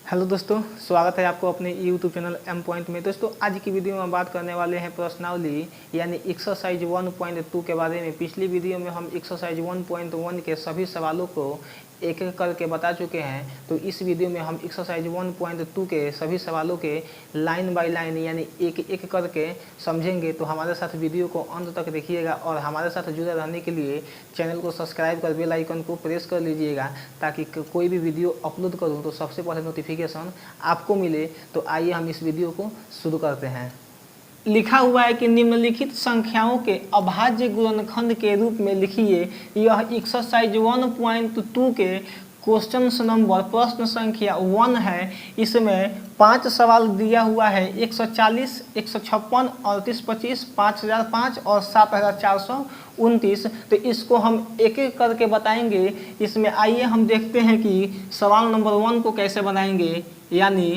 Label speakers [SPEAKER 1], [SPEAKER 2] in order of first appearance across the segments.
[SPEAKER 1] Hello दोस्तों, स्वागत है आपको अपने यूट्यूब चैनल एम पॉइंट में। दोस्तों आज की वीडियो में बात करने वाले हैं प्रश्नावली यानी एक्सरसाइज 1.2 के बारे में। पिछली वीडियो में हम एक्सरसाइज 1.1 के सभी सवालों को एक एक करके बता चुके हैं। तो इस वीडियो में हम एक्सरसाइज 1.2 के सभी सवालों के लाइन बाय लाइन यानी एक एक करके समझेंगे। तो हमारे साथ वीडियो को अंत तक देखिएगा और हमारे साथ जुड़े रहने के लिए चैनल को सब्सक्राइब कर बेल आइकन को प्रेस कर लीजिएगा ताकि कोई भी वीडियो अपलोड करूं तो सबसे पहले नोटिफिकेशन आपको मिले। तो आइए हम इस वीडियो को शुरू करते हैं। लिखा हुआ है कि निम्नलिखित संख्याओं के अभाज्य गुणनखंड के रूप में लिखिए। यह एक्सरसाइज 1.2 के क्वेश्चन नंबर प्रश्न संख्या 1 है। इसमें 5 सवाल दिया हुआ है, 140, 156, 38, 25, 5005 और 7429। तो इसको हम एक एक करके बताएंगे। इसमें आइए हम देखते हैं कि सवाल नंबर 1 को कैसे बनाएंगे। यानी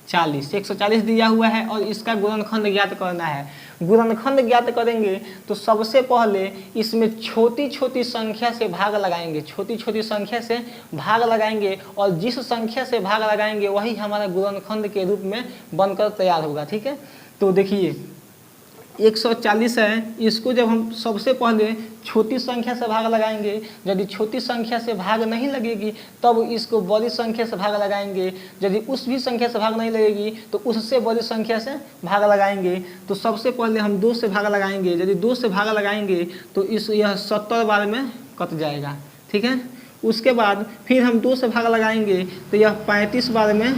[SPEAKER 1] 140 दिया हुआ है और इसका गुणनखंड ज्ञात करना है। गुणनखंड ज्ञात करेंगे तो सबसे पहले इसमें छोटी छोटी संख्या से भाग लगाएंगे। छोटी छोटी संख्या से भाग लगाएंगे और जिस संख्या से भाग लगाएंगे वही हमारा गुणनखंड के रूप में बनकर तैयार होगा। ठीक है, तो देखिए 140 है। इसको जब हम सबसे पहले छोटी संख्या से भाग लगाएंगे, यदि छोटी संख्या से भाग नहीं लगेगी तब इसको बड़ी संख्या से भाग लगाएंगे। यदि उस भी संख्या से भाग नहीं लगेगी तो उससे बड़ी संख्या से भाग लगाएंगे। तो सबसे पहले हम 2 से भाग लगाएंगे। यदि 2 से भाग लगाएंगे तो यह 70 बार में कट जाएगा। ठीक है, उसके बाद फिर हम 2 से भाग लगाएंगे तो यह 35 बार में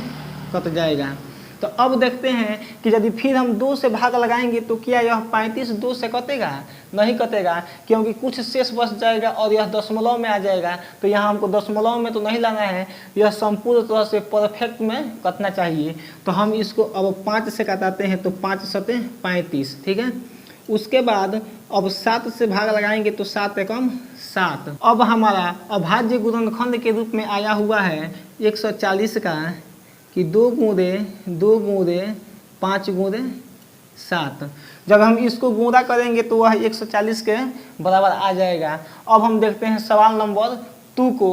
[SPEAKER 1] कट जाएगा। तो अब देखते हैं कि यदि फिर हम 2 से भाग लगाएंगे तो क्या यह 35 2 से कटेगा? नहीं कटेगा, क्योंकि कुछ शेष बच जाएगा और यह दशमलव में आ जाएगा। तो यहाँ हमको दशमलव में तो नहीं लाना है, यह संपूर्ण तरह से परफेक्ट में कटना चाहिए। तो हम इसको अब 5 से काटते हैं तो 5 सते 35। ठीक है, उसके बाद अब 7 से भाग लगाएंगे तो 7 एकम 7। अब हमारा अभाज्य गुणनखंड के रूप में आया हुआ है 140 का कि 2 गुणे 5 गुणे 7। जब हम इसको गुणा करेंगे तो वह 140 के बराबर आ जाएगा। अब हम देखते हैं सवाल नंबर 2 को।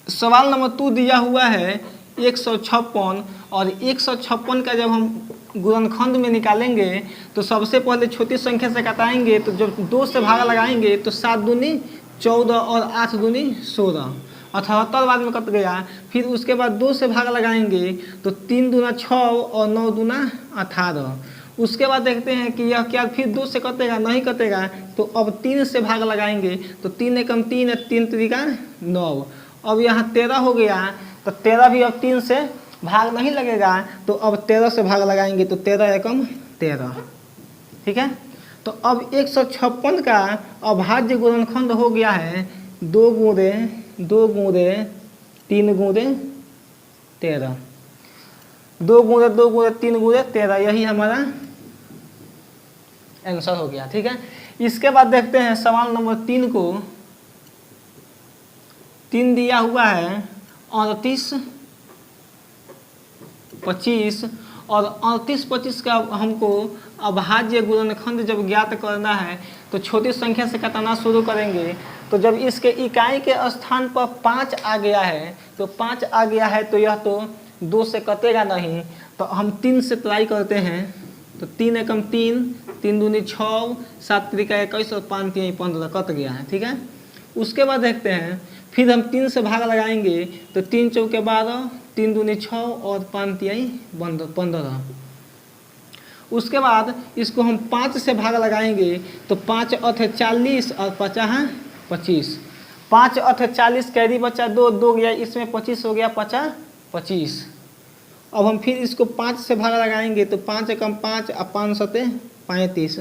[SPEAKER 1] सवाल नंबर 2 दिया हुआ है 156 और 156 का जब हम गुणनखंड में निकालेंगे तो सबसे पहले छोटी संख्या से घटाएंगे। तो जब 2 से भाग लगाएंगे तो 7 दूनी 14 और 8 दूनी 16, 78 बार में कट गया। फिर उसके बाद 2 से भाग लगाएंगे तो 3 दूना 6 और 9 दूना 18। उसके बाद देखते हैं कि यह क्या फिर 2 से कटेगा? नहीं कटेगा। तो अब 3 से भाग लगाएंगे तो 3 एकम 3, 3 त्रिका 9। अब यहाँ 13 हो गया तो 13 भी अब 3 से भाग नहीं लगेगा। तो अब 13 से भाग लगाएंगे तो 13 एकम 13। ठीक है, तो अब 156 का अभाज्य गुणनखंड हो गया है 2 गुणे 3 गुणे 13। 2 गुणे 3 गुणे 13, यही हमारा आंसर हो गया। ठीक है, इसके बाद देखते हैं सवाल नंबर 3 को। 3 दिया हुआ है 38, 25 और 38, 25 का हमको अभाज्य गुणनखंड जब ज्ञात करना है तो छोटी संख्या से घटाना शुरू करेंगे। तो जब इसके इकाई के स्थान पर 5 आ गया है तो 5 आ गया है तो यह तो 2 से कटेगा नहीं। तो हम 3 से ट्राई करते हैं। तो 3 एकम 3, 3 दूनी 6, 7 त्रिका 21 और 5 तिहाई 15 कट गया है। ठीक है, उसके बाद देखते हैं फिर हम 3 से भाग लगाएंगे तो 3 चौके 12, 3 दूनी 6 और 5 तिहाई 15। उसके बाद इसको हम 5 से भाग लगाएंगे तो 5 अठे 40 और 50 25। 5 अठे 40 कैरी बचा 2 गया, इसमें 25 हो गया 50 25। अब हम फिर इसको 5 से भाग लगाएंगे तो 5 एकम 5 और 5 सते 35।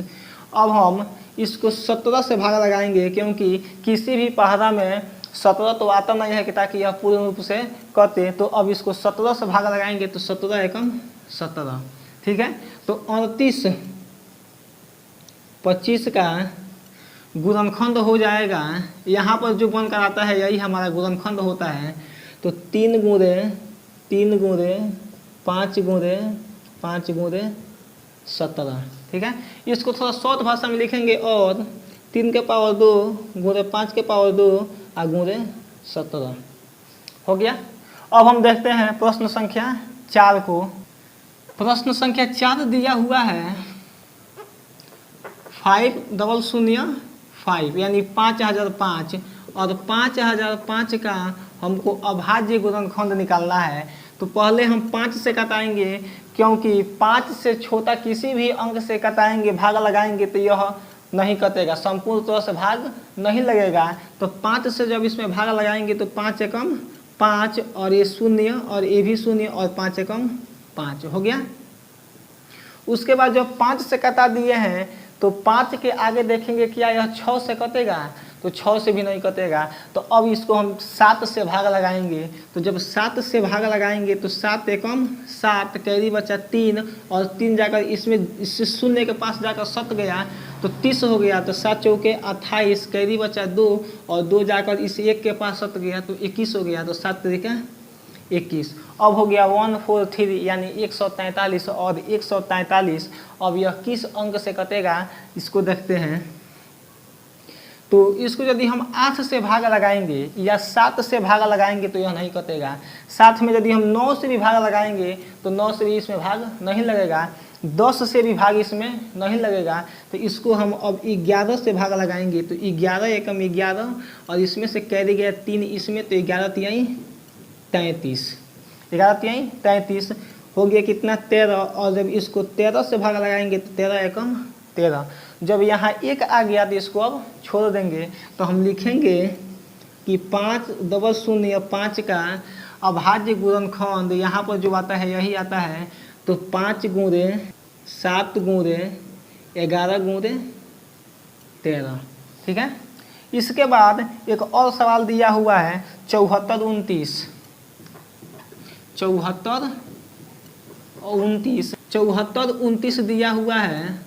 [SPEAKER 1] अब हम इसको 17 से भाग लगाएंगे क्योंकि किसी भी पहाड़ा में 17 तो आता नहीं है कि ताकि यह पूर्ण रूप से कटे। तो अब इसको 17 से भाग लगाएंगे तो 17 एकम 17। ठीक है, तो 38, 25 का गुणनखंड हो जाएगा। यहाँ पर जो बनकर आता है यही हमारा गुणनखंड होता है। तो 3 गुणे 5 गुणे 5 गुणे 17। ठीक है, इसको थोड़ा शॉर्ट भाषा में लिखेंगे और 3 के पावर 2 गुणे 5 के पावर 2 और गुणे 17 हो गया। अब हम देखते हैं प्रश्न संख्या 4 को। प्रश्न संख्या 4 दिया हुआ है 5005 यानी 5005 और 5005 का हमको अभाज्य गुणनखंड निकालना है। तो पहले हम 5 से कटाएंगे, क्योंकि 5 से छोटा किसी भी अंक से कटाएंगे, भाग लगाएंगे तो यह नहीं कटेगा, संपूर्ण तौर से भाग नहीं लगेगा। तो 5 से जब इसमें भाग लगाएंगे तो 5 एकम 5 और ये 0 और ये भी 0 और 5 एकम 5 हो गया। उसके बाद जब 5 से कटा दिए हैं तो 5 के आगे देखेंगे क्या यह 6 से कटेगा, तो 6 से भी नहीं कटेगा। तो अब इसको हम 7 से भाग लगाएंगे। तो जब 7 से भाग लगाएंगे तो 7 एकम 7, कैरी बचा 3 और 3 जाकर इससे 0 के पास जाकर सट गया तो 30 हो गया। तो 7 चौके 28, कैरी बचा 2 और 2 जाकर इस 1 के पास सट गया तो 21 हो गया। तो 7 तरीका 21। अब हो गया 143 यानी 143 और 143। अब यह किस अंक से कटेगा इसको देखते हैं। तो इसको यदि हम 8 से भाग लगाएंगे या 7 से भाग लगाएंगे तो यह नहीं कटेगा। साथ में यदि हम 9 से भी भाग लगाएंगे तो 9 से भी इसमें भाग नहीं लगेगा, 10 से भी भाग इसमें नहीं लगेगा। तो इसको हम अब 11 से भाग लगाएंगे तो 11 एकम 11 और इसमें से कैरी गया 3 इसमें, तो 11 तिहाई 33, 11 तिहाई 33 हो गया कितना 13। और जब इसको 13 से भाग लगाएंगे तो 13 एकम 13। जब यहाँ 1 आ गया तो इसको अब छोड़ देंगे। तो हम लिखेंगे कि 5 का अभाज्य गुणनखंड यहाँ पर जो आता है यही आता है। तो 5 गुणे 7 गुणे 11 गुणे 13, ठीक है। इसके बाद एक और सवाल दिया हुआ है 74 29, 74 29 दिया हुआ है।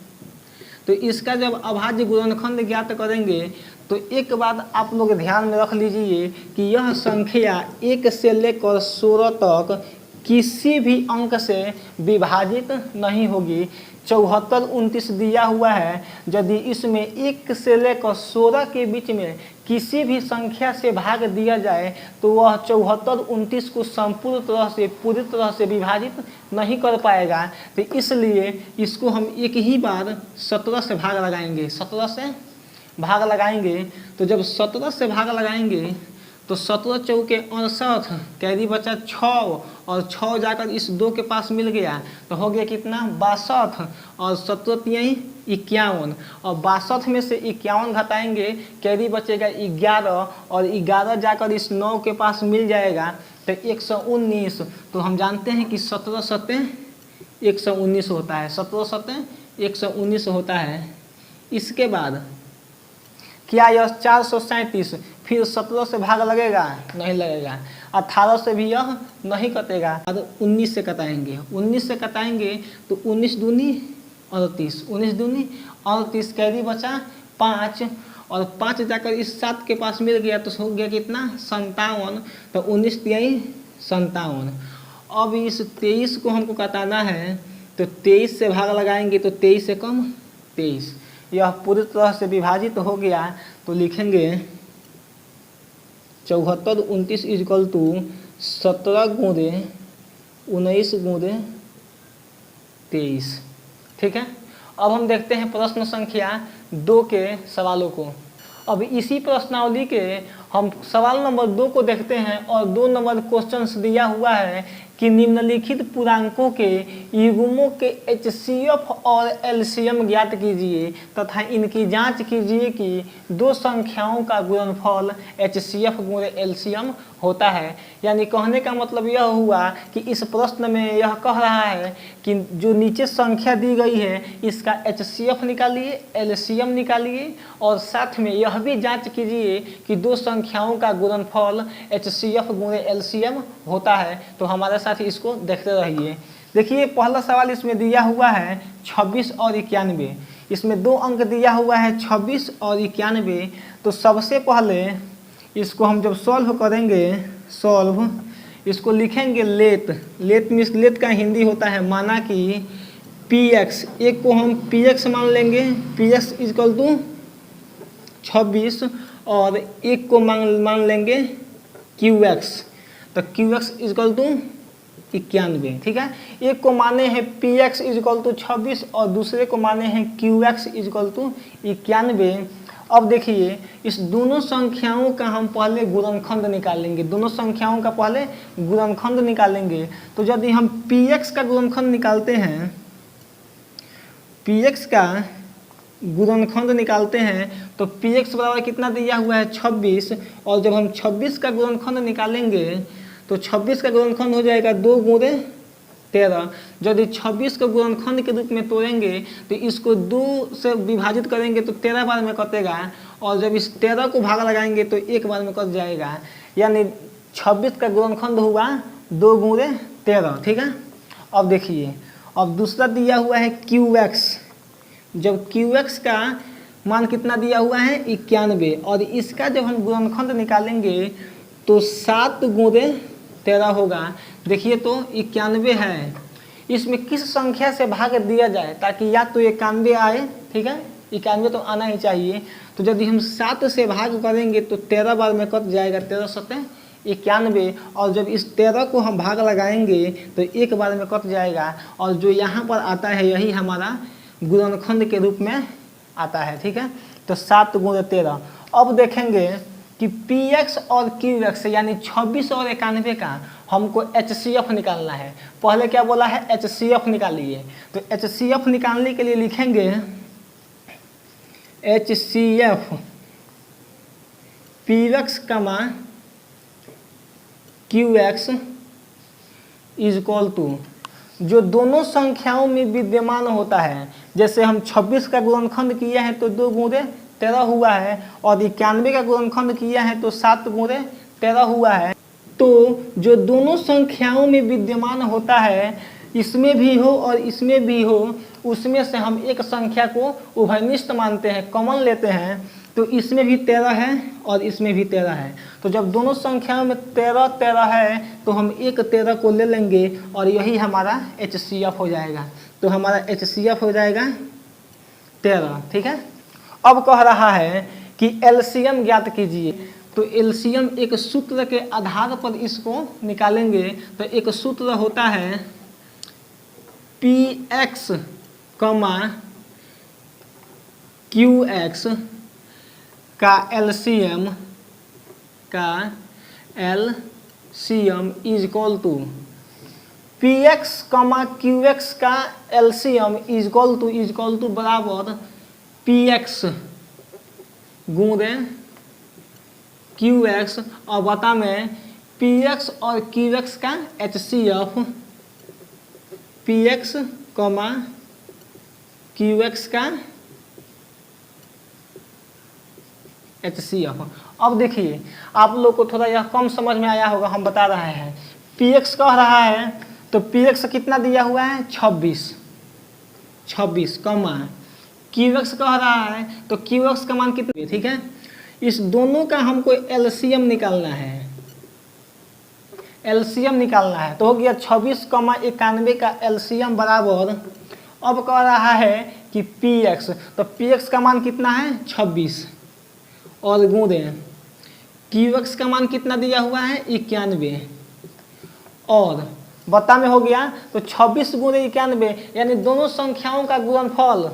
[SPEAKER 1] तो इसका जब अभाज्य गुणनखंड ज्ञात करेंगे तो एक बात आप लोग ध्यान में रख लीजिए कि यह संख्या 1 से लेकर 16 तक किसी भी अंक से विभाजित नहीं होगी। 74 29 दिया हुआ है, यदि इसमें 1 से लेकर 16 के बीच में किसी भी संख्या से भाग दिया जाए तो वह 74 29 को संपूर्ण तरह से पूरी तरह से विभाजित नहीं कर पाएगा। तो इसलिए इसको हम एक ही बार 17 से भाग लगाएंगे। 17 से भाग लगाएंगे तो जब 17 से भाग लगाएंगे तो 17 चौके 68, कैरी बचा 6 और 6 जाकर इस 2 के पास मिल गया तो हो गया कितना 62 और 17 तिहाई 51 और 62 में से 51 घटाएंगे, कैरी बचेगा 11 और 11 जाकर इस 9 के पास मिल जाएगा तो 119। तो हम जानते हैं कि 17 सत्ते 119 होता है, 17 सत्ते 119 होता है। इसके बाद क्या यह 437 फिर 17 से भाग लगेगा? नहीं लगेगा। 18 से भी यह नहीं कटेगा। अब 19 से कटाएंगे, 19 से कटाएंगे तो 19 दूनी 38, 19 दूनी 38, कैरी बचा 5 और 5 जाकर इस 7 के पास मिल गया तो हो गया कितना 57। तो 19 तिहाई 57। अब इस 23 को हमको कटाना है तो 23 से भाग लगाएंगे तो 23 से कम 23, यह पूरी तरह से विभाजित हो गया। तो लिखेंगे 74 29 इजकल टू 17 गुणे 19 गुणे 23, ठीक है। अब हम देखते हैं प्रश्न संख्या 2 के सवालों को। अब इसी प्रश्नावली के हम सवाल नंबर 2 को देखते हैं और 2 नंबर क्वेश्चंस दिया हुआ है कि निम्नलिखित पूर्णांकों के युग्मों के HCF और LCM ज्ञात कीजिए तथा इनकी जांच कीजिए कि 2 संख्याओं का गुणनफल HCF गुणे LCM होता है। यानी कहने का मतलब यह हुआ कि इस प्रश्न में यह कह रहा है कि जो नीचे संख्या दी गई है इसका HCF निकालिए, LCM निकालिए और साथ में यह भी जांच कीजिए कि 2 संख्याओं का गुणनफल HCF गुणे LCM होता है। तो हमारे साथ इसको देखते रहिए। देखिए पहला सवाल इसमें दिया हुआ है 26 और 91। इसमें 2 अंक दिया हुआ है 26 और 91। तो सबसे पहले इसको हम जब सॉल्व करेंगे, इसको लिखेंगे लेट मीन्स लेट का हिंदी होता है माना कि px, एक को हम px मान लेंगे, px इक्वल टू 26 और एक को मान लेंगे qx। तो क्यू एक्स इजकल टू 91, ठीक है। एक को माने हैं पी एक्स इजकल टू 26 और दूसरे को माने हैं क्यू एक्स इजकल टू 91। अब देखिए इस दोनों संख्याओं का हम पहले गुणनखंड निकालेंगे, दोनों संख्याओं का पहले गुणनखंड निकालेंगे। तो यदि हम पी एक्स का गुणनखंड निकालते हैं, पी एक्स का गुणनखंड निकालते हैं तो पी एक्स बराबर कितना दिया हुआ है 26, और जब हम 26 का गुणनखंड निकालेंगे तो 26 का गुणनखंड हो जाएगा 2 गुणे 13। यदि 26 को गुणनखंड के रूप में तोड़ेंगे तो इसको 2 से विभाजित करेंगे तो 13 बार में कटेगा, और जब इस 13 को भाग लगाएंगे तो 1 बार में कट जाएगा, यानी 26 का गुणनखंड हुआ 2 गुणे 13, ठीक है। अब देखिए अब दूसरा दिया हुआ है क्यू एक्स, जब क्यू एक्स का मान कितना दिया हुआ है 91, और इसका जब हम गुणनखंड निकालेंगे तो 7 गुणे 13 होगा। देखिए तो 91 है, इसमें किस संख्या से भाग दिया जाए ताकि या तो 91 आए, ठीक है, 91 तो आना ही चाहिए। तो यदि हम 7 से भाग करेंगे तो 13 बार में कट जाएगा, 13 सत्ते 91, और जब इस 13 को हम भाग लगाएंगे तो 1 बार में कट जाएगा, और जो यहाँ पर आता है यही हमारा गुणनखंड के रूप में आता है, ठीक है। तो 7 गुणे 13। अब देखेंगे कि पी एक्स और क्यू एक्स यानी 26 और 91 का हमको HCF निकालना है। पहले क्या बोला है HCF निकालिए, तो HCF निकालने के लिए लिखेंगे HCF P X comma Q X is equal to जो दोनों संख्याओं में विद्यमान होता है। जैसे हम 26 का गुणनखंड किया है तो 2 गुणे 13 हुआ है, और 91 का गुणनखंड किया है तो 7 गुणे 13 हुआ है। तो जो दोनों संख्याओं में विद्यमान होता है, इसमें भी हो और इसमें भी हो, उसमें से हम एक संख्या को उभयनिष्ठ मानते हैं, कॉमन लेते हैं। तो इसमें भी 13 है और इसमें भी 13 है, तो जब दोनों संख्याओं में 13 13 है तो हम एक 13 को ले लेंगे और यही हमारा HCF हो जाएगा। तो हमारा HCF हो जाएगा 13, ठीक है। अब कह रहा है कि LCM ज्ञात कीजिए, तो LCM एक सूत्र के आधार पर इसको निकालेंगे। तो एक सूत्र होता है PX, QX का LCM is equal to PX, QX का LCM इज इक्वल टू बराबर PX गुणे QX, और बता में PX और QX का HCF, PX, QX का HCF। अब देखिए आप लोग को थोड़ा यह कम समझ में आया होगा, हम बता रहे हैं। PX कह रहा है तो PX कितना दिया हुआ है 26, QX कह रहा है तो QX का मान कितना, ठीक है। इस दोनों का हमको LCM निकालना है, तो हो गया 26, 91 का LCM बराबर। अब कह रहा है कि PX, तो PX का मान कितना है 26, और गुणे QX का मान कितना दिया हुआ है 91, और बता में हो गया तो 26 गुणे 91 यानी दोनों संख्याओं का गुणनफल,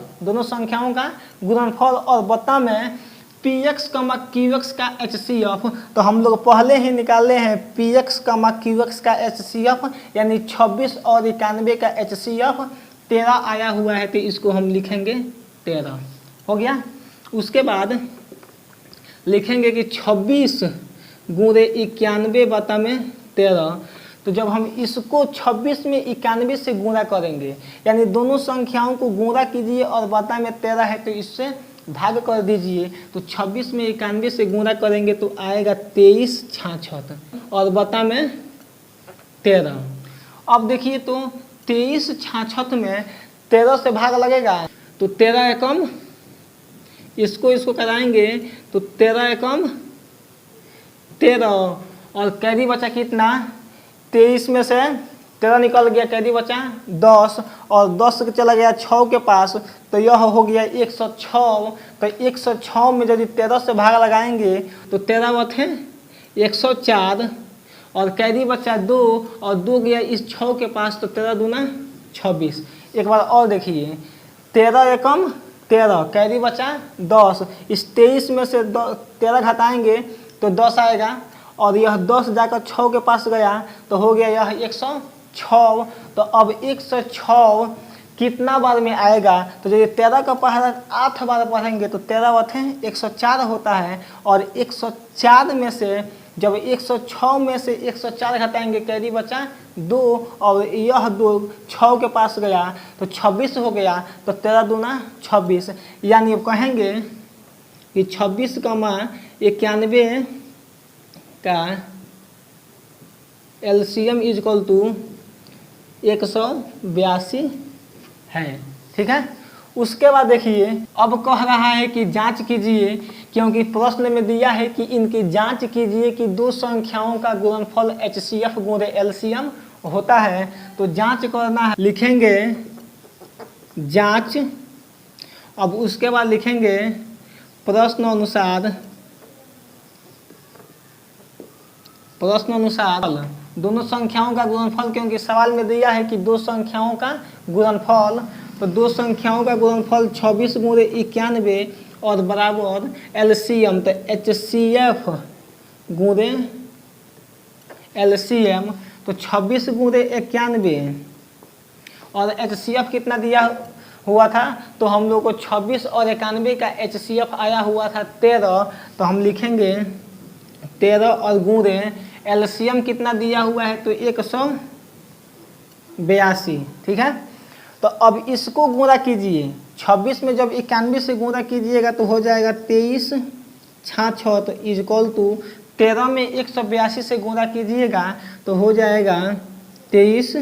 [SPEAKER 1] और बता में PX, QX का HCF। तो हम लोग पहले ही निकाले हैं PX, QX का HCF, यानी 26 और 91 का HCF 13 आया हुआ है, तो इसको हम लिखेंगे 13, हो गया। उसके बाद लिखेंगे कि 26 गुणे 91 बता में 13। तो जब हम इसको 26 में 91 से गुणा करेंगे, यानी दोनों संख्याओं को गुणा कीजिए और बता में 13 है तो इससे भाग कर दीजिए। तो 26 में 91 से गुणा करेंगे तो आएगा 23 66, और बता में 13। अब देखिए तो 23 66 में 13 से भाग लगेगा, तो 13 एकम इसको कराएंगे तो 13 एकम 13, और कैरी बचा कितना 23 में से 13 निकल गया, कैरी बचा 10, और 10 चला गया 6 के पास, तो यह हो गया 106। तो 106 में यदि 13 से भाग लगाएंगे तो 13 बथे 104, और कैदी बचा 2 और 2 गया इस 6 के पास, तो 13 दूना 26। एक बार और देखिए, 13 एकम 13, कैदी बचा 10, इस 23 में से 13 घटाएंगे तो 10 आएगा, और यह 10 जाकर 6 के पास गया तो हो गया यह 106। तो अब 106 कितना बार में आएगा, तो यदि 13 का पहाड़ा 8 बार पढ़ेंगे तो 13 बटे 104 होता है। और 104 में से जब 106 में से 104 घटाएंगे, कैदी बचा 2 और यह 2 6 के पास गया तो 26 हो गया, तो 13 दूना 26। यानी कहेंगे कि 26,91 का एलसीएम इज इक्वल टू 182 है। ठीक है, उसके बाद देखिए अब कह रहा है कि जांच कीजिए, क्योंकि प्रश्न में दिया है कि इनकी जांच कीजिए कि 2 संख्याओं का गुणनफल HCF गुणे LCM होता है। तो जांच करना है, लिखेंगे जांच, अब उसके बाद लिखेंगे प्रश्न अनुसार दोनों संख्याओं का गुणनफल, क्योंकि सवाल में दिया है कि 2 संख्याओं का गुणनफल, तो 2 संख्याओं का गुणनफल 26 गुणे 91 और बराबर LCM, तो HCF गुणे LCM, तो 26 गुणे 91 और HCF कितना दिया हुआ था, तो हम लोग को 26 और 91 का HCF आया हुआ था 13, तो हम लिखेंगे 13 और गुणे LCM कितना दिया हुआ है, तो 182। ठीक है, तो अब इसको गुणा कीजिए, 26 में जब 91 से गुणा कीजिएगा तो हो जाएगा 23 6 तो इज इक्वल टू 13 में 182 से गुणा कीजिएगा तो हो जाएगा 23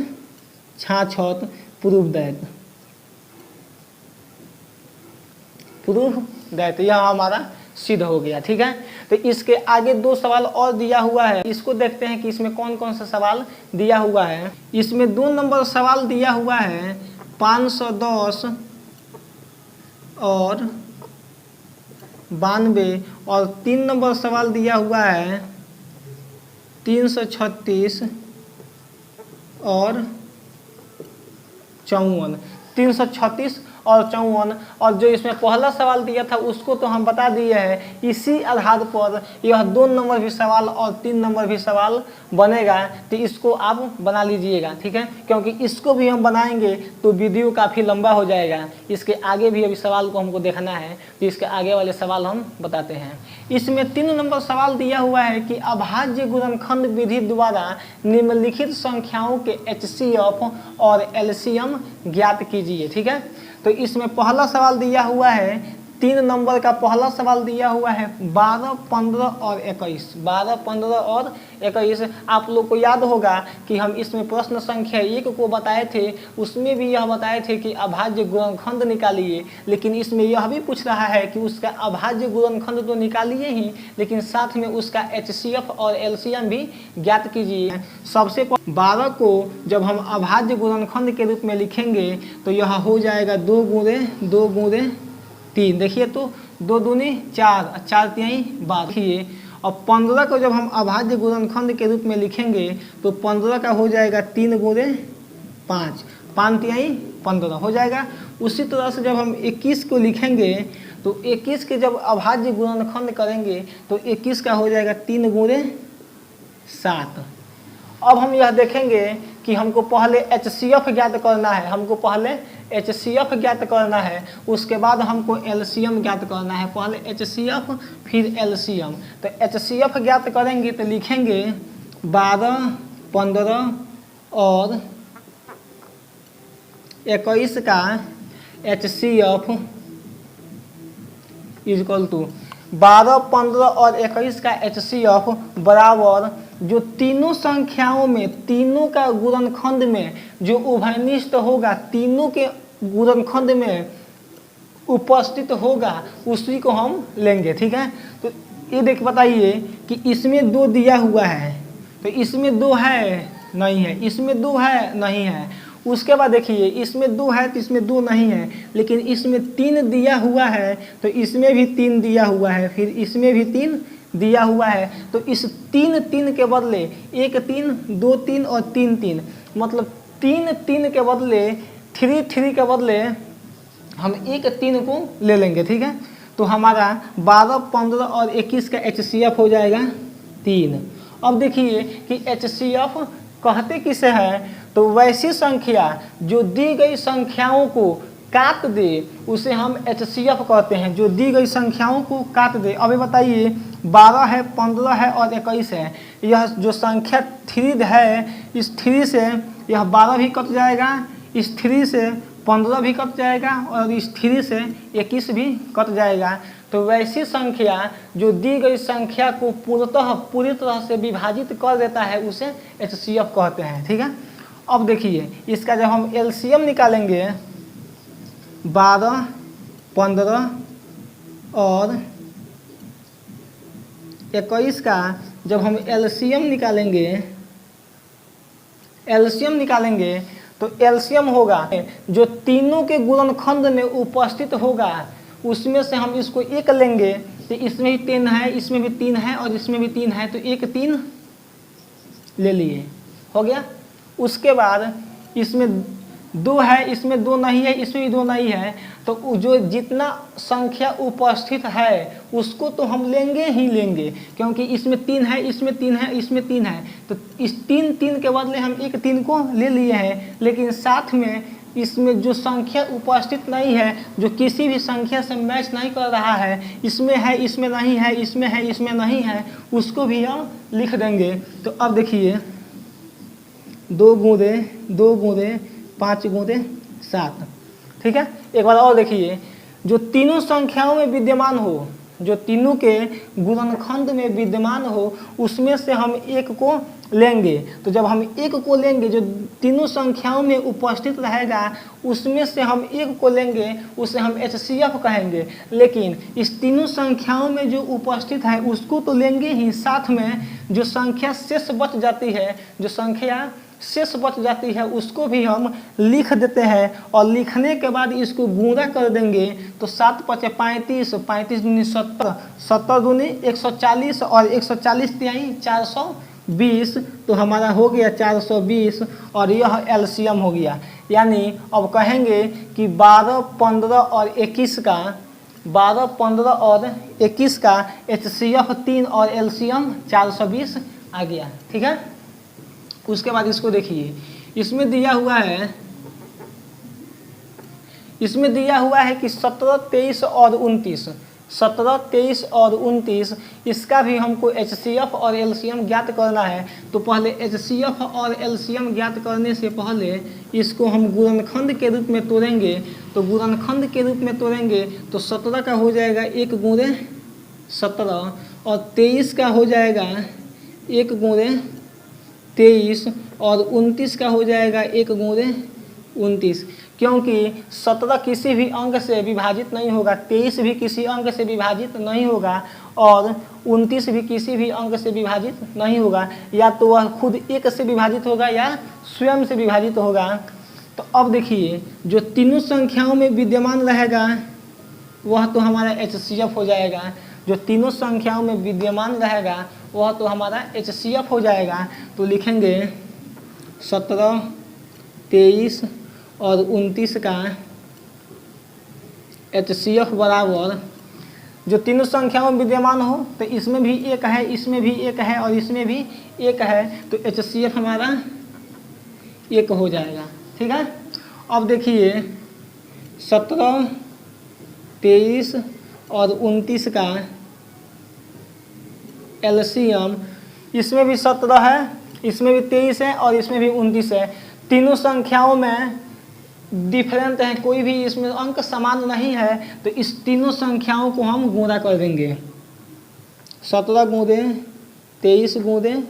[SPEAKER 1] 6 प्रूफ दैट यह हमारा सिद्ध हो गया। ठीक है, तो इसके आगे 2 सवाल और दिया हुआ है, इसको देखते हैं कि इसमें कौन कौन सा सवाल दिया हुआ है। इसमें 2 नंबर सवाल दिया हुआ है 510 और 92, और 3 नंबर सवाल दिया हुआ है 336 और 54। 336 और 54, और जो इसमें पहला सवाल दिया था उसको तो हम बता दिए हैं। इसी आधार पर यह 2 नंबर भी सवाल और 3 नंबर भी सवाल बनेगा, तो इसको आप बना लीजिएगा। ठीक है, क्योंकि इसको भी हम बनाएंगे तो वीडियो काफ़ी लंबा हो जाएगा। इसके आगे भी अभी सवाल को हमको देखना है, तो इसके आगे वाले सवाल हम बताते हैं। इसमें 3 नंबर सवाल दिया हुआ है कि अभाज्य गुणनखंड विधि द्वारा निम्नलिखित संख्याओं के HCF और LCM ज्ञात कीजिए। ठीक है, तो इसमें पहला सवाल दिया हुआ है 3 नंबर का पहला सवाल दिया हुआ है 12, 15 और 21। 12, 15 और 21 आप लोग को याद होगा कि हम इसमें प्रश्न संख्या 1 को बताए थे, उसमें भी यह बताए थे कि अभाज्य गुणनखंड निकालिए, लेकिन इसमें यह भी पूछ रहा है कि उसका अभाज्य गुणनखंड तो निकालिए ही, लेकिन साथ में उसका HCF और LCM भी ज्ञात कीजिए। सबसे 12 को जब हम अभाज्य गुणनखंड के रूप में लिखेंगे तो यह हो जाएगा 2 गुणे 3। देखिए तो 2 दूनी 4, 4 तिहाई 12। देखिए, और 15 को जब हम अभाज्य गुणनखंड के रूप में लिखेंगे तो 15 का हो जाएगा 3 गुणे 5, 5 तिहाई 15 हो जाएगा। उसी तरह से जब हम 21 को लिखेंगे तो 21 के जब अभाज्य गुणनखंड करेंगे तो 21 का हो जाएगा 3 गुणे 7। अब हम यह देखेंगे कि हमको पहले HCF ज्ञात करना है, HCF ज्ञात करना है, उसके बाद हमको LCM ज्ञात करना है। पहले HCF फिर LCM। तो HCF ज्ञात करेंगे तो लिखेंगे 12, 15 और 21 का HCF इज इक्वल टू 12, 15 और 21 का HCF बराबर जो तीनों संख्याओं में तीनों का गुणनखंड में जो उभयनिष्ठ होगा, तीनों के गुणनखंड में उपस्थित होगा उसी को हम लेंगे। ठीक है, तो ये देख बताइए कि इसमें 2 दिया हुआ है, तो इसमें 2 है नहीं है, इसमें 2 है नहीं है। उसके बाद देखिए इसमें 2 है तो इसमें 2 नहीं है, लेकिन इसमें 3 दिया हुआ है तो इसमें भी 3 दिया हुआ है, फिर इसमें भी 3 दिया हुआ है, तो इस 3 3 के बदले 1 3 2 3 और 3 3, मतलब 3 3 के बदले 3 3 के बदले हम 1 3 को ले लेंगे। ठीक है, तो हमारा 12 15 और 21 का HCF हो जाएगा 3। अब देखिए कि HCF कहते किसे हैं, तो वैसी संख्या जो दी गई संख्याओं को काट दे उसे हम HCF कहते हैं, जो दी गई संख्याओं को काट दे। अभी बताइए 12 है, 15 है और 21 है, यह जो संख्या 3 है, इस 3 से यह 12 भी कट जाएगा, इस 3 से 15 भी कट जाएगा और इस 3 से 21 भी कट जाएगा। तो वैसी संख्या जो दी गई संख्या को पूरी तरह से विभाजित कर देता है उसे HCF कहते हैं। ठीक है, अब देखिए इसका जब हम LCM निकालेंगे 12 15 और 21 का जब हम LCM निकालेंगे तो LCM होगा जो तीनों के गुणनखंड में उपस्थित होगा उसमें से हम इसको 1 लेंगे, तो इसमें भी 3 है, इसमें भी 3 है और इसमें भी 3 है, तो 1 3 ले लिए, हो गया। उसके बाद इसमें 2 है, इसमें 2 नहीं है, इसमें भी 2 नहीं है, तो जो जितना संख्या उपस्थित है उसको तो हम लेंगे ही लेंगे, क्योंकि इसमें 3 है, इसमें 3 है, इसमें 3 है, तो इस 3 3 के बदले हम 1 3 को ले लिए हैं। लेकिन साथ में इसमें जो संख्या उपस्थित नहीं है, जो किसी भी संख्या से मैच नहीं कर रहा है, इसमें है, इसमें नहीं है, इसमें है, इसमें नहीं है, उसको भी हम लिख देंगे। तो अब देखिए 2 गुणे 2 गुणे 5 गुणे 7। ठीक है, एक बार और देखिए, जो तीनों संख्याओं में विद्यमान हो, जो तीनों के गुणनखंड में विद्यमान हो, उसमें से हम 1 को लेंगे। तो जब हम 1 को लेंगे, जो तीनों संख्याओं में उपस्थित रहेगा उसमें से हम 1 को लेंगे, उसे हम HCF कहेंगे। लेकिन इस तीनों संख्याओं में जो उपस्थित है उसको तो लेंगे ही, साथ में जो संख्या शेष बच जाती है, जो संख्या शेष बच जाती है उसको भी हम लिख देते हैं, और लिखने के बाद इसको गुणा कर देंगे। तो 7 5 35, 35 दूनी 70, 70 दूनी 140 और 140 तिहाई 420, तो हमारा हो गया 420 और यह LCM हो गया। यानी अब कहेंगे कि 12 15 और 21 का 12 15 और 21 का HCF 3 और LCM 420 आ गया। ठीक है, उसके बाद इसको देखिए, इसमें दिया हुआ है कि 17 23 और 29, 17 23 और 29, इसका भी हमको HCF और LCM ज्ञात करना है। तो पहले HCF और LCM ज्ञात करने से पहले इसको हम गुणनखंड के रूप में तोड़ेंगे। तो गुणनखंड के रूप में तोड़ेंगे तो 17 का हो जाएगा 1 गुणे 17 और 23 का हो जाएगा 1 गुणे 23 और 29 का हो जाएगा 1 गुणे 29, क्योंकि 17 किसी भी अंक से विभाजित नहीं होगा, 23 भी किसी अंक से विभाजित नहीं होगा और 29 भी किसी भी अंक से विभाजित नहीं होगा, या तो वह खुद 1 से विभाजित होगा या स्वयं से विभाजित होगा। तो अब देखिए जो तीनों संख्याओं में विद्यमान रहेगा वह तो हमारा HCF हो जाएगा, जो तीनों संख्याओं में विद्यमान रहेगा वह तो हमारा HCF हो जाएगा। तो लिखेंगे 17 23 और 29 का HCF बराबर, जो तीनों संख्याओं में विद्यमान हो तो इसमें भी 1 है, इसमें भी 1 है और इसमें भी 1 है, तो HCF हमारा 1 हो जाएगा। ठीक है, अब देखिए 17 23 और 29 का LCM, इसमें भी 17 है, इसमें भी 23 है और इसमें भी 29 है। तीनों संख्याओं में डिफरेंट है, कोई भी इसमें अंक समान नहीं है, तो इस तीनों संख्याओं को हम गुणा कर देंगे। 17 गुणे 23 गुणे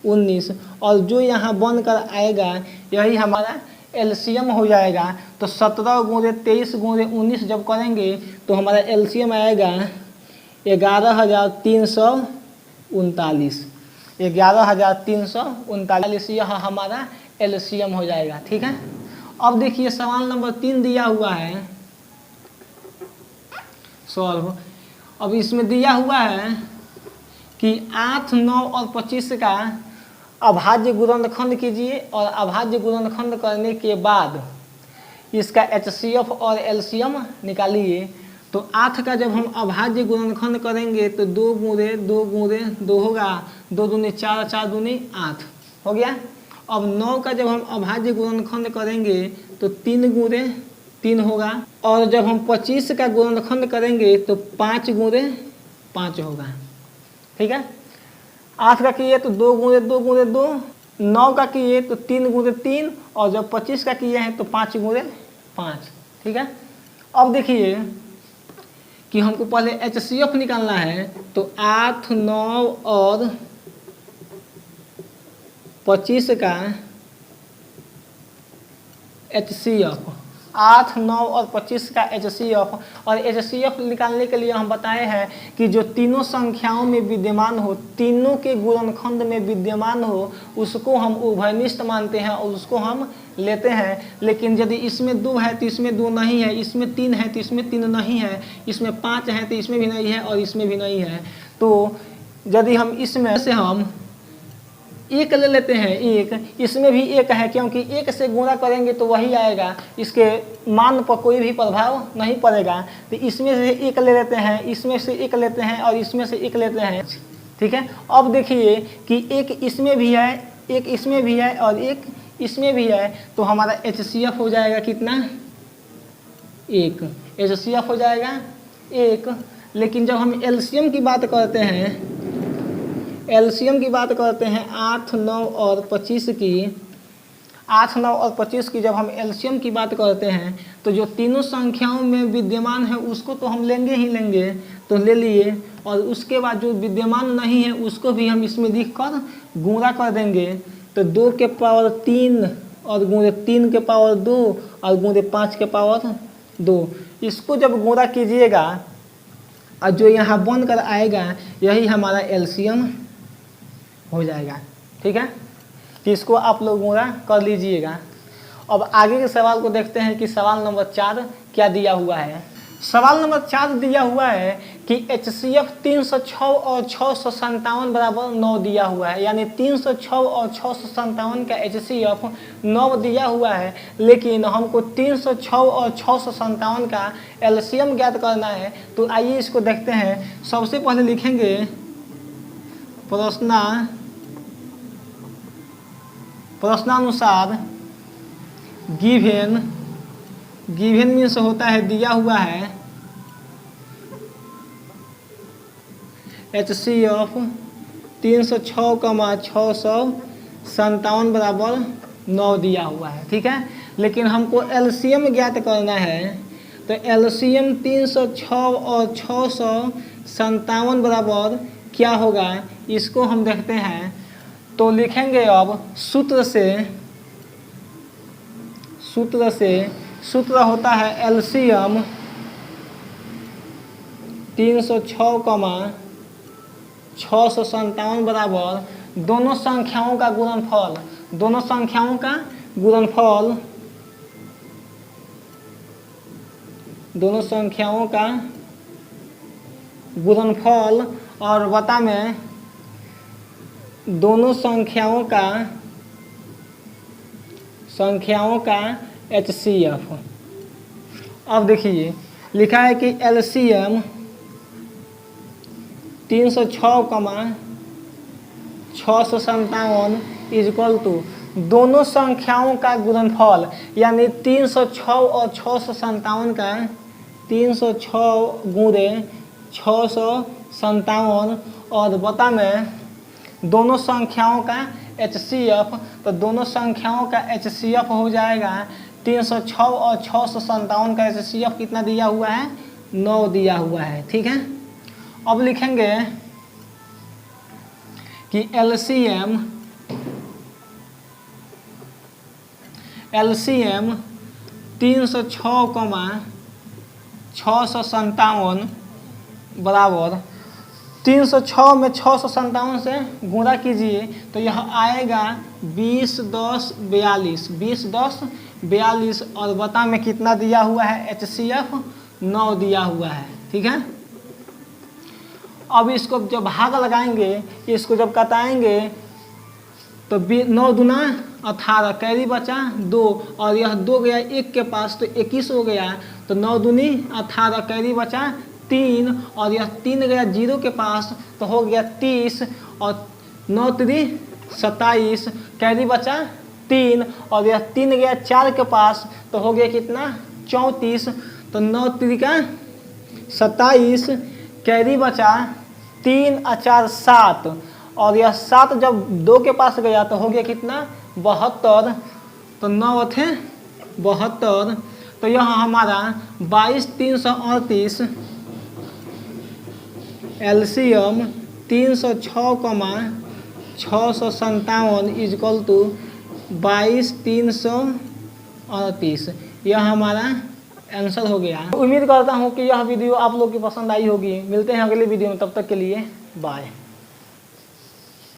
[SPEAKER 1] 19 और जो यहाँ बनकर आएगा यही हमारा LCM हो जाएगा। तो 17 गुणे 23 गुणे 19 जब करेंगे तो हमारा LCM आएगा 11,339, 11,339, यह हमारा LCM हो जाएगा। ठीक है, अब देखिए सवाल नंबर 3 दिया हुआ है सॉल्व। अब इसमें दिया हुआ है कि 8, 9 और 25 का अभाज्य गुणनखंड कीजिए और अभाज्य गुणनखंड करने के बाद इसका HCF और LCM निकालिए। तो 8 का जब हम अभाज्य गुणनखंड करेंगे तो 2 गुणे 2 गुणे 2 होगा, 2 दूनी 4, 4 दूनी 8 हो गया। अब 9 का जब हम अभाज्य गुणनखंड करेंगे तो 3 गुणे 3 होगा, और जब हम 25 का गुणनखंड करेंगे तो 5 गुणे 5 होगा। ठीक है, 8 का किए तो 2 गुणे 2 गुणे 2, 9 का किए तो 3 गुणे 3, और जब 25 का किए हैं तो 5 गुणे 5। ठीक है, अब देखिए कि हमको पहले HCF निकालना है। तो 8, 9 और 25 का HCF, 8, 9 और 25 का HCF, और HCF निकालने के लिए हम बताए हैं कि जो तीनों संख्याओं में विद्यमान हो, तीनों के गुणनखंड में विद्यमान हो, उसको हम उभयनिष्ठ मानते हैं और उसको हम लेते हैं। लेकिन यदि इसमें 2 है तो इसमें 2 नहीं है, इसमें 3 है तो इसमें 3 नहीं है, इसमें 5 है तो इसमें भी नहीं है और इसमें भी नहीं है। तो यदि हम इसमें से हम 1 ले लेते हैं, 1, इसमें भी 1 है, क्योंकि 1 से गुणा करेंगे तो वही आएगा, इसके मान पर कोई भी प्रभाव नहीं पड़ेगा। तो इसमें से 1 ले लेते हैं, इसमें से 1 लेते हैं और इसमें से 1 लेते हैं। ठीक है, अब देखिए कि 1 इसमें भी है, 1 इसमें भी है और 1 इसमें भी है, तो हमारा HCF हो जाएगा कितना? 1। HCF हो जाएगा 1। लेकिन जब हम LCM की बात करते हैं, LCM की बात करते हैं 8, 9 और 25 की, 8, 9 और 25 की जब हम LCM की बात करते हैं तो जो तीनों संख्याओं में विद्यमान है उसको तो हम लेंगे ही लेंगे, तो ले लिए, और उसके बाद जो विद्यमान नहीं है उसको भी हम इसमें लिख कर गुणा कर देंगे। तो 2 के पावर 3 और गुणे 3 के पावर 2 और गुणे 5 के पावर 2, इसको जब गुणा कीजिएगा और जो यहाँ बनकर आएगा यही हमारा LCM हो जाएगा। ठीक है, तो इसको आप लोग गुणा कर लीजिएगा। अब आगे के सवाल को देखते हैं कि सवाल नंबर 4 क्या दिया हुआ है। सवाल नंबर 4 दिया हुआ है कि HCF 306 और 657 बराबर 9 दिया हुआ है, यानी 306 और 657 का HCF 9 दिया हुआ है, लेकिन हमको 306 और 657 का LCM ज्ञात करना है। तो आइए इसको देखते हैं। सबसे पहले लिखेंगे प्रश्नानुसार गिवन मीन्स होता है दिया हुआ है, HCF 306, 657 बराबर 9 दिया हुआ है। ठीक है, लेकिन हमको LCM ज्ञात करना है। तो LCM 306 और 657 बराबर क्या होगा, इसको हम देखते हैं। तो लिखेंगे अब सूत्र होता है LCM 306, 657 बराबर दोनों संख्याओं का गुणनफल और बता में दोनों संख्याओं का HCF। अब देखिए लिखा है कि LCM 306, 657 इक्वल टू दोनों संख्याओं का गुणनफल, यानी 306 और 657 का 306 गुणे 657 और बता में दोनों संख्याओं का HCF। तो दोनों संख्याओं का HCF हो जाएगा 306 और 657 का HCF कितना दिया हुआ है, 9 दिया हुआ है। ठीक है, अब लिखेंगे कि LCM 306, 657 बराबर 306 में 657 से गुणा कीजिए तो यह आएगा 20, 10, 42, 20, 10, 42 और बता में कितना दिया हुआ है, HCF 9 दिया हुआ है। ठीक है, अब इसको जब भाग लगाएंगे, इसको जब कटाएंगे तो 9 दूना 18, कैरी बचा 2 और यह 2 गया 1 के पास तो 21 हो गया। तो 9 दूनी 18, कैरी बचा 3 और यह 3 गया 0 के पास तो हो गया 30 और 9 3 27, कैरी बचा 3 और यह 3 गया 4 के पास तो हो गया कितना 34। तो 9 3 का 27, कैरी बचा 3 और 4 7 और यह 7 जब 2 के पास गया तो हो गया कितना 72। तो 9 थे 72। तो यह हमारा 22,338 एलसीएम 306,657 इजकल टू 22,338। यह हमारा आंसर हो गया। उम्मीद करता हूँ कि यह वीडियो आप लोग की पसंद आई होगी। मिलते हैं अगले वीडियो में, तब तक के लिए बाय।